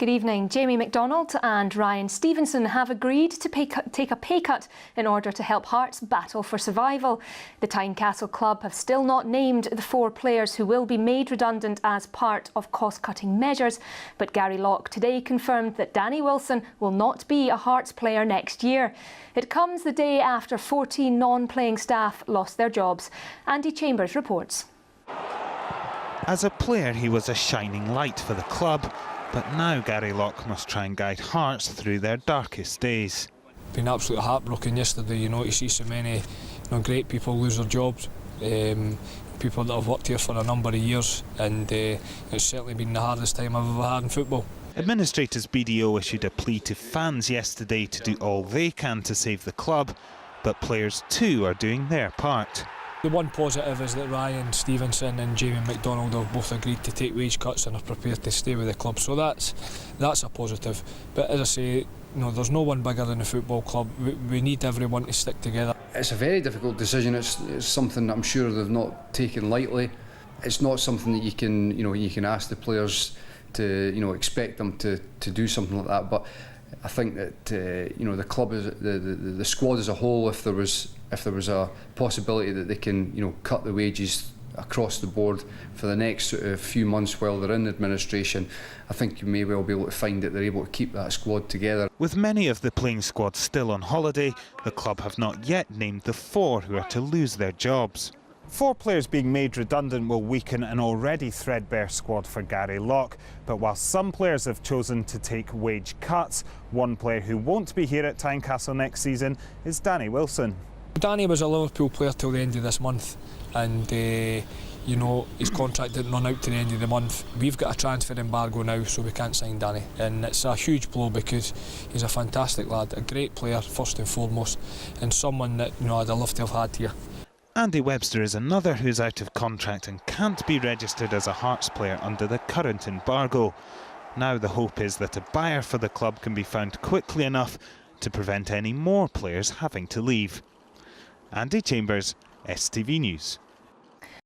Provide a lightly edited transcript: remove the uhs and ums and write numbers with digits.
Good evening. Jamie McDonald and Ryan Stevenson have agreed to take a pay cut in order to help Hearts battle for survival. The Tynecastle club have still not named the 4 players who will be made redundant as part of cost-cutting measures, but Gary Locke today confirmed that Danny Wilson will not be a Hearts player next year. It comes the day after 14 non-playing staff lost their jobs. Andy Chambers reports. As a player, he was a shining light for the club, but now Gary Locke must try and guide Hearts through their darkest days. Been absolutely heartbroken yesterday, to see so many great people lose their jobs. People that have worked here for a number of years, and it's certainly been the hardest time I've ever had in football. Administrators BDO issued a plea to fans yesterday to do all they can to save the club, but players too are doing their part. The one positive is that Ryan Stevenson and Jamie McDonald have both agreed to take wage cuts and are prepared to stay with the club, so that's a positive. But as I say, there's no one bigger than the football club. We need everyone to stick together. It's a very difficult decision. It's something that I'm sure they've not taken lightly. It's not something that you can ask the players to expect them to do something like that. But I think that the club is the squad as a whole, if there was a possibility that they can cut the wages across the board for the next few months while they're in administration, I think you may well be able to find that they're able to keep that squad together. With many of the playing squad still on holiday, the club have not yet named the 4 who are to lose their jobs. 4 players being made redundant will weaken an already threadbare squad for Gary Locke, but while some players have chosen to take wage cuts, one player who won't be here at Tynecastle next season is Danny Wilson. Danny was a Liverpool player till the end of this month, and his contract didn't run out to the end of the month. We've got a transfer embargo now, so we can't sign Danny, and it's a huge blow because he's a fantastic lad, a great player first and foremost, and someone that I'd love to have had here. Andy Webster is another who's out of contract and can't be registered as a Hearts player under the current embargo. Now the hope is that a buyer for the club can be found quickly enough to prevent any more players having to leave. Andy Chambers, STV News.